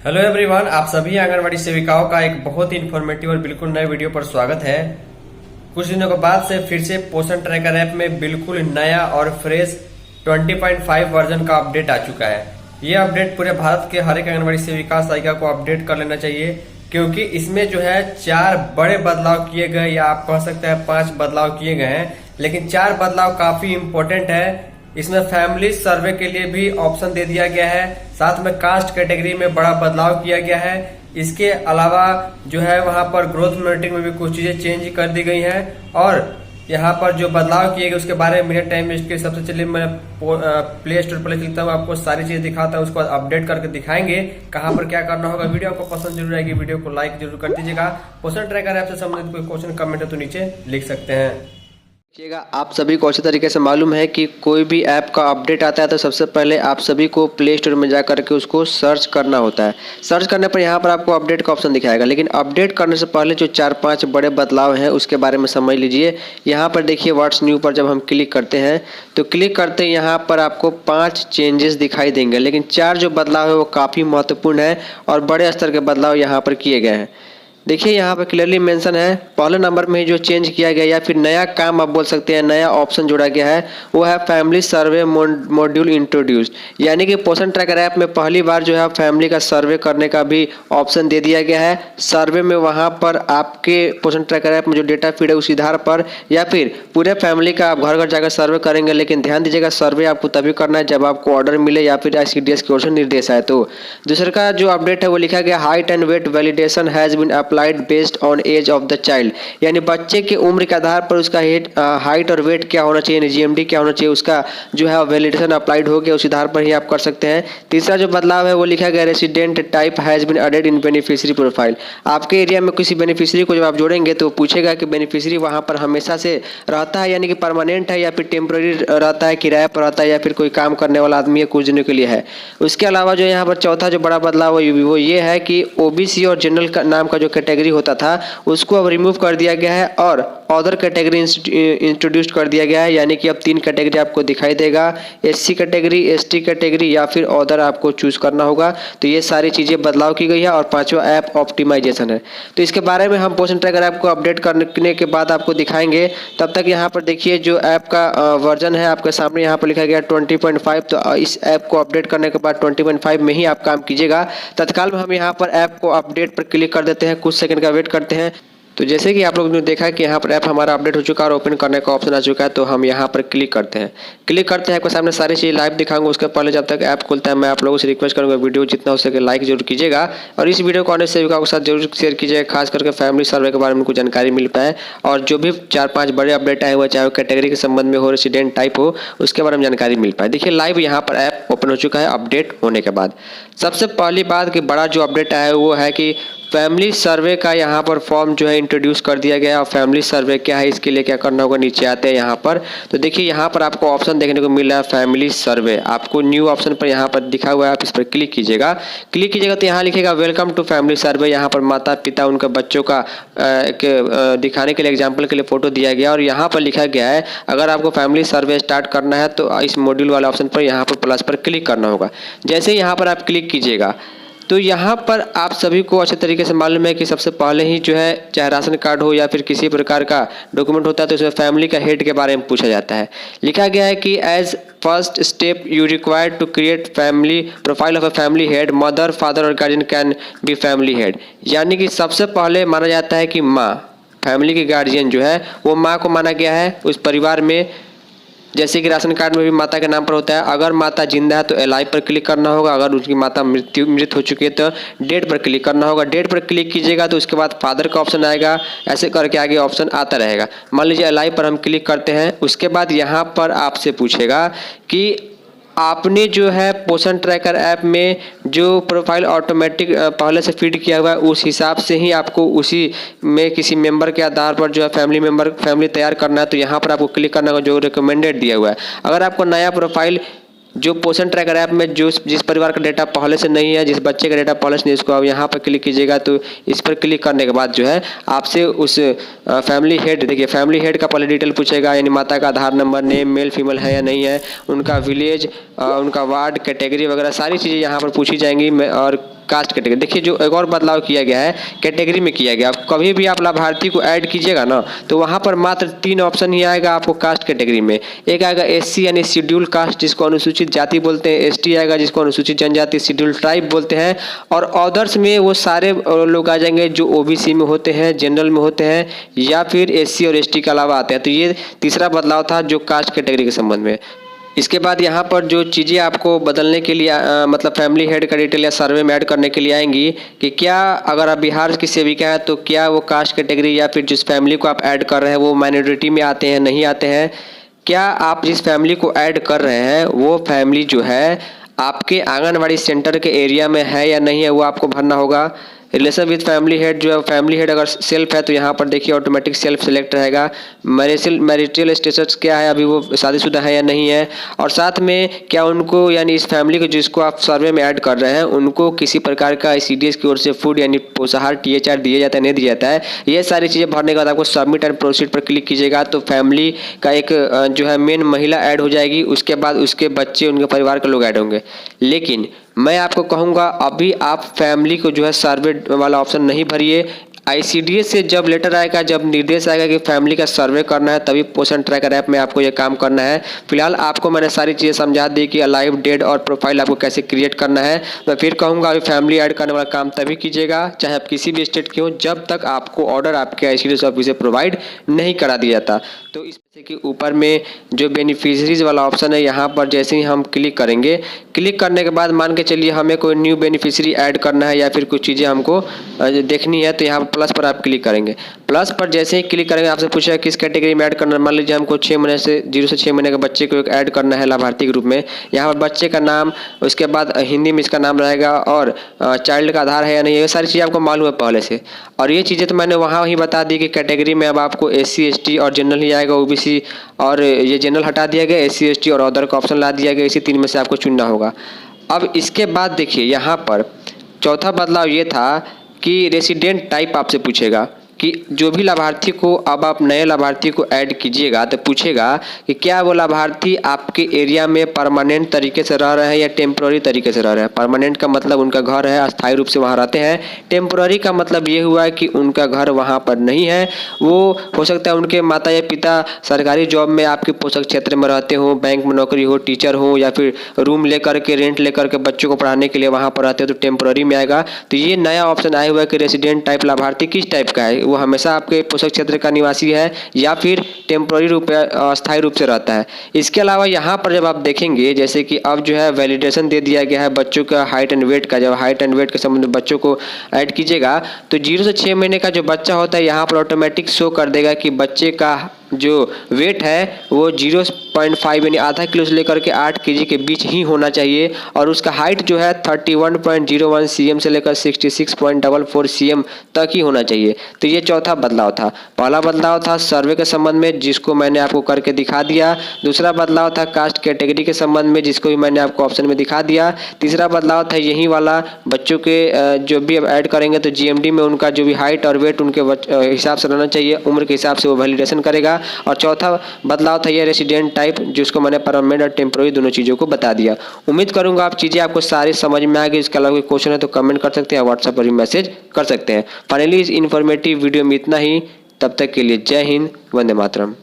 Hello everyone, आप सभी आंगनवाड़ी सेविकाओं का एक बहुत ही इन्फॉर्मेटिव और बिल्कुल नए वीडियो पर स्वागत है। कुछ दिनों के बाद से फिर से पोषण ट्रैकर ऐप में बिल्कुल नया और फ्रेश 20.5 वर्जन का अपडेट आ चुका है। ये अपडेट पूरे भारत के हर एक आंगनवाड़ी सेविका सहायिका को अपडेट कर लेना चाहिए, क्योंकि इसमें जो है 4 बड़े बदलाव किए गए, या आप कह सकते हैं 5 बदलाव किए गए हैं, लेकिन 4 बदलाव काफी इम्पोर्टेंट है। इसमें फैमिली सर्वे के लिए भी ऑप्शन दे दिया गया है, साथ में कास्ट कैटेगरी में बड़ा बदलाव किया गया है। इसके अलावा जो है वहां पर ग्रोथ मॉनिटरिंग में भी कुछ चीजें चेंज कर दी गई हैं, और यहाँ पर जो बदलाव किए गए उसके बारे में मिनट टाइम वेस्ट के सबसे चलिए मैं प्ले स्टोर पर लिखता हूँ, आपको सारी चीजें दिखाता हूँ, उसको अपडेट करके दिखाएंगे कहाँ पर क्या करना होगा। वीडियो आपको पसंद जरूर आएगी, वीडियो को लाइक जरूर कर दीजिएगा। पोषण ट्रैकर ऐप से संबंधित कोई क्वेश्चन कमेंट है तो नीचे लिख सकते हैं। देखिएगा, आप सभी को अच्छे तरीके से मालूम है कि कोई भी ऐप का अपडेट आता है तो सबसे पहले आप सभी को प्ले स्टोर में जा करके उसको सर्च करना होता है। सर्च करने पर यहाँ पर आपको अपडेट का ऑप्शन दिखाएगा, लेकिन अपडेट करने से पहले जो 4-5 बड़े बदलाव हैं उसके बारे में समझ लीजिए। यहाँ पर देखिए, व्हाट्स न्यू पर जब हम क्लिक करते हैं तो क्लिक करते ही यहाँ पर आपको 5 चेंजेस दिखाई देंगे, लेकिन 4 जो बदलाव है वो काफ़ी महत्वपूर्ण है और बड़े स्तर के बदलाव यहाँ पर किए गए हैं। देखिए, यहाँ पर क्लियरली मेंशन है, पहले नंबर में जो चेंज किया गया या फिर नया काम आप बोल सकते हैं, नया ऑप्शन जोड़ा गया है, वो है फैमिली सर्वे मॉड्यूल इंट्रोड्यूस्ड। यानी कि पोषण ट्रैकर ऐप में पहली बार जो है फैमिली का सर्वे करने का भी ऑप्शन दे दिया गया है। सर्वे में वहाँ पर आपके पोषण ट्रैकर ऐप में जो डेटा फीड है उस आधार पर या फिर पूरे फैमिली का आप घर घर जाकर सर्वे करेंगे, लेकिन ध्यान दीजिएगा सर्वे आपको तभी करना है जब आपको ऑर्डर मिले या फिर ICDS की ओर से निर्देश आए। तो दूसरा का जो अपडेट है वो लिखा गया, height and weight validation has been based on age of the child. यानी बच्चे की उम्र के आधार पर उसका हाइट और वेट क्या होना चाहिए, GMD क्या होना चाहिए, उसका जो है वैलिडेशन अप्लाइड हो गया, उस आधार पर ही आप कर सकते हैं। तीसरा जो बदलाव है वो लिखा गया, resident type has been added in beneficiary profile. आपके एरिया में किसी बेनिफिशियरी को जब आप जोड़ेंगे तो पूछेगा कि बेनिफिशियरी वहां पर हमेशा से रहता है, यानी कि परमानेंट है, या फिर टेम्पररी रहता है, किराए पर रहता है, या फिर कोई काम करने वाला आदमी है, कुछ दिनों के लिए है। उसके अलावा जो यहाँ पर चौथा जो बड़ा बदलाव है वो ये है कि OBC और जनरल का नाम का जो कैटेगरी होता था उसको अब रिमूव कर दिया गया है और अदर कैटेगरी इंट्रोड्यूस कर दिया गया है। यानी कि अब 3 कैटेगरी आपको दिखाई देगा, SC कैटेगरी, ST कैटेगरी या फिर अदर आपको चूज करना होगा। तो ये सारी चीजें बदलाव की गई है। और 5वां ऐप ऑप्टिमाइजेशन है, तो इसके बारे में हम पोषण ट्रैकर ऐप को अपडेट करने के बाद आपको दिखाएंगे। तब तक यहाँ पर देखिए, जो ऐप का वर्जन है आपके सामने यहाँ पर लिखा गया 20.5। तो इस ऐप को अपडेट करने के बाद 20.5 में ही आप काम कीजिएगा। तत्काल में हम यहाँ पर ऐप को अपडेट पर क्लिक कर देते हैं, कुछ सेकंड का वेट करते हैं। तो जैसे कि आप लोग ने देखा कि यहाँ पर ऐप हमारा अपडेट हो चुका है और ओपन करने का ऑप्शन आ चुका है, तो हम यहाँ पर क्लिक करते हैं। क्लिक करते हैं, आपके सामने सारी चीज़ लाइव दिखाऊंगा। उसके पहले जब तक ऐप खुलता है मैं आप लोगों से रिक्वेस्ट करूँगा, वीडियो जितना हो सके लाइक जरूर कीजिएगा और इस वीडियो को अन्य सेविकाओं के साथ जरूर शेयर कीजिएगा, खास करके फैमिली सर्वे के बारे में कुछ जानकारी मिल पाए। और जो भी 4-5 बड़े अपडेट आए हुए, चाहे वो कैटेगरी के संबंध में हो, रेसिडेंट टाइप हो, उसके बारे में जानकारी मिल पाए। देखिए, लाइव यहाँ पर ऐप ओपन हो चुका है अपडेट होने के बाद। सबसे पहली बात कि बड़ा जो अपडेट आया है वो है कि फैमिली सर्वे का यहाँ पर फॉर्म जो है इंट्रोड्यूस कर दिया गया। और फैमिली सर्वे क्या है, इसके लिए क्या करना होगा, नीचे आते हैं यहाँ पर। तो देखिए, यहाँ पर आपको ऑप्शन देखने को मिल रहा है फैमिली सर्वे, आपको न्यू ऑप्शन पर यहाँ पर दिखा हुआ है, आप इस पर क्लिक कीजिएगा। क्लिक कीजिएगा तो यहाँ लिखेगा वेलकम टू फैमिली सर्वे। यहाँ पर माता पिता उनके बच्चों का दिखाने के लिए, एग्जाम्पल के लिए फोटो दिया गया और यहाँ पर लिखा गया है अगर आपको फैमिली सर्वे स्टार्ट करना है तो इस मॉड्यूल वाले ऑप्शन पर यहाँ पर प्लस पर क्लिक करना होगा। जैसे ही यहाँ पर आप क्लिक कीजिएगा तो यहाँ पर आप सभी को अच्छे तरीके से मालूम है कि सबसे पहले ही जो है, चाहे राशन कार्ड हो या फिर किसी प्रकार का डॉक्यूमेंट होता है, तो उसमें फैमिली का हेड के बारे में पूछा जाता है। लिखा गया है कि as first step you require to create family profile of a family head, mother father और guardian can be family head. यानी कि सबसे पहले माना जाता है कि माँ, फैमिली के गार्जियन जो है वो माँ को माना गया है उस परिवार में। जैसे कि राशन कार्ड में भी माता के नाम पर होता है, अगर माता जिंदा है तो LI पर क्लिक करना होगा, अगर उसकी माता मृत हो चुकी है तो डेट पर क्लिक करना होगा। डेट पर क्लिक कीजिएगा तो उसके बाद फादर का ऑप्शन आएगा, ऐसे करके आगे ऑप्शन आता रहेगा। मान लीजिए LI पर हम क्लिक करते हैं, उसके बाद यहाँ पर आपसे पूछेगा कि आपने जो है पोषण ट्रैकर ऐप में जो प्रोफाइल ऑटोमेटिक पहले से फीड किया हुआ है उस हिसाब से ही आपको उसी में किसी मेंबर के आधार पर जो है फैमिली तैयार करना है। तो यहाँ पर आपको क्लिक करना होगा जो रिकमेंडेड दिया हुआ है। अगर आपको नया प्रोफाइल जो पोषण ट्रैकर ऐप में जिस परिवार का डेटा पहले से नहीं है, जिस बच्चे का डेटा पहले से नहीं, इसको आप यहाँ पर क्लिक कीजिएगा। तो इस पर क्लिक करने के बाद जो है आपसे उस फैमिली हेड, देखिए फैमिली हेड का पहले डिटेल पूछेगा, यानी माता का आधार नंबर, नेम, मेल फीमेल है या नहीं है, उनका विलेज, उनका वार्ड, कैटेगरी वगैरह सारी चीज़ें यहाँ पर पूछी जाएंगी। और कास्ट कैटेगरी। देखिए जो एक और बदलाव किया गया है कैटेगरी में किया गया। कभी भी आप लाभार्थी को ऐड कीजिएगा ना तो वहाँ पर मात्र 3 ऑप्शन ही आएगा आपको कास्ट कैटेगरी में। एक आएगा एससी यानी शेड्यूल कास्ट जिसको अनुसूचित जाति बोलते हैं, एसटी आएगा जिसको अनुसूचित जनजाति शेड्यूल ट्राइब बोलते हैं, और अदर्स में वो सारे लोग आ जाएंगे जो ओबीसी में होते हैं, जनरल में होते हैं या फिर एससी और एसटी के अलावा आते हैं। तो ये तीसरा बदलाव था जो कास्ट कैटेगरी के संबंध में। इसके बाद यहाँ पर जो चीज़ें आपको बदलने के लिए मतलब फैमिली हेड का डिटेल या सर्वे में ऐड करने के लिए आएंगी कि क्या अगर आप बिहार की सेविका हैं तो क्या वो कास्ट कैटेगरी या फिर जिस फैमिली को आप ऐड कर रहे हैं वो माइनॉरिटी में आते हैं, नहीं आते हैं। क्या आप जिस फैमिली को ऐड कर रहे हैं वो फैमिली जो है आपके आंगनवाड़ी सेंटर के एरिया में है या नहीं है, वो आपको भरना होगा। रिलेशन विद फैमिली हेड जो है, फैमिली हेड अगर सेल्फ है तो यहाँ पर देखिए ऑटोमेटिक सेल्फ सेलेक्ट रहेगा। मैरिटल स्टेटस क्या है, अभी वो शादीशुदा है या नहीं है, और साथ में क्या उनको यानी इस फैमिली को जिसको आप सर्वे में ऐड कर रहे हैं उनको किसी प्रकार का ICDS की ओर से फूड यानी पोषाहार THR दिया जाता है नहीं दिया जाता है। ये सारी चीज़ें भरने के बाद आपको सबमिट एंड प्रोसीड पर क्लिक कीजिएगा तो फैमिली का एक जो है मेन महिला ऐड हो जाएगी। उसके बाद उसके बच्चे उनके परिवार के लोग ऐड होंगे। लेकिन मैं आपको कहूँगा अभी आप फैमिली को जो है सर्वे वाला ऑप्शन नहीं भरिए। ICDS से जब लेटर आएगा, जब निर्देश आएगा कि फैमिली का सर्वे करना है तभी पोषण ट्रैकर ऐप में आपको ये काम करना है। फिलहाल आपको मैंने सारी चीज़ें समझा दी कि अलाइव डेट और प्रोफाइल आपको कैसे क्रिएट करना है। मैं फिर कहूँगा अभी फैमिली ऐड करने वाला काम तभी कीजिएगा चाहे आप किसी भी स्टेट के हो, जब तक आपको ऑर्डर आपके ICDS ऑफिस से प्रोवाइड नहीं करा दिया जाता। तो इस कि ऊपर में जो बेनिफिशरीज वाला ऑप्शन है यहाँ पर जैसे ही हम क्लिक करेंगे, क्लिक करने के बाद मान के चलिए हमें कोई न्यू बेनिफिशरी ऐड करना है या फिर कुछ चीज़ें हमको देखनी है तो यहाँ पर प्लस पर आप क्लिक करेंगे। प्लस पर जैसे ही क्लिक करेंगे आपसे पूछेगा किस कैटेगरी में ऐड करना है। मान लीजिए हमको 6 महीने से 0 से 6 महीने के बच्चे को एक ऐड करना है लाभार्थी के रूप में। यहाँ पर बच्चे का नाम, उसके बाद हिंदी में इसका नाम रहेगा और चाइल्ड का आधार है या नहीं, ये सारी चीज़ें आपको मालूम है पहले से। और ये चीज़ें तो मैंने वहाँ ही बता दी कि कैटेगरी में अब आपको SC ST और जनरल ही आएगा, OBC और ये जनरल हटा दिया गया, SC ST और अदर का ऑप्शन ला दिया गया। इसी 3 में से आपको चुनना होगा। अब इसके बाद देखिए यहाँ पर चौथा बदलाव ये था कि रेसिडेंट टाइप आपसे पूछेगा कि जो भी लाभार्थी को अब आप नए लाभार्थी को ऐड कीजिएगा तो पूछेगा कि क्या वो लाभार्थी आपके एरिया में परमानेंट तरीके से रह रहे हैं या टेम्पोररी तरीके से रह रहे हैं। परमानेंट का मतलब उनका घर है, अस्थायी रूप से वहाँ रहते हैं। टेम्पोररी का मतलब ये हुआ कि उनका घर वहाँ पर नहीं है, वो हो सकता है उनके माता या पिता सरकारी जॉब में आपके पोषक क्षेत्र में रहते हो, बैंक में नौकरी हो, टीचर हो, या फिर रूम लेकर के रेंट लेकर के बच्चों को पढ़ाने के लिए वहाँ पर रहते हो तो टेम्पोररी में आएगा। तो ये नया ऑप्शन आया हुआ है कि रेसिडेंट टाइप लाभार्थी किस टाइप का है, वो हमेशा आपके पोषक क्षेत्र का निवासी है या फिर टेम्पोररी रूप अस्थायी रूप से रहता है। इसके अलावा यहाँ पर जब आप देखेंगे जैसे कि अब जो है वैलिडेशन दे दिया गया है बच्चों का हाइट एंड वेट का। जब हाइट एंड वेट के संबंध में बच्चों को ऐड कीजिएगा तो 0 से 6 महीने का जो बच्चा होता है यहाँ पर ऑटोमेटिक शो कर देगा कि बच्चे का जो वेट है वो 0.5 यानी आधा किलो से लेकर के 8 kg के बीच ही होना चाहिए, और उसका हाइट जो है 31.01 cm से लेकर 66.44 cm तक ही होना चाहिए। तो ये चौथा बदलाव था। पहला बदलाव था सर्वे के संबंध में जिसको मैंने आपको करके दिखा दिया। दूसरा बदलाव था कास्ट कैटेगरी के संबंध में जिसको भी मैंने आपको ऑप्शन में दिखा दिया। तीसरा बदलाव था यही वाला बच्चों के जो भी अब ऐड करेंगे तो GMD में उनका जो भी हाइट और वेट उनके हिसाब से रहना चाहिए, उम्र के हिसाब से वो वैलिडेशन करेगा। और चौथा बदलाव था ये रेसिडेंट टाइप जिसको मैंने परमानेंट और टेम्पोररी दोनों चीज़ों को बता दिया। उम्मीद करूंगा आप चीज़ें आपको सारी समझ में आ गई। इसके अलावा कोई क्वेश्चन है तो कमेंट कर सकते हैं, व्हाट्सएप पर भी मैसेज कर सकते हैं। फाइनली इस इन्फॉर्मेटिव वीडियो में इतना ही। तब तक के लिए जय हिंद, वंदे मातरम।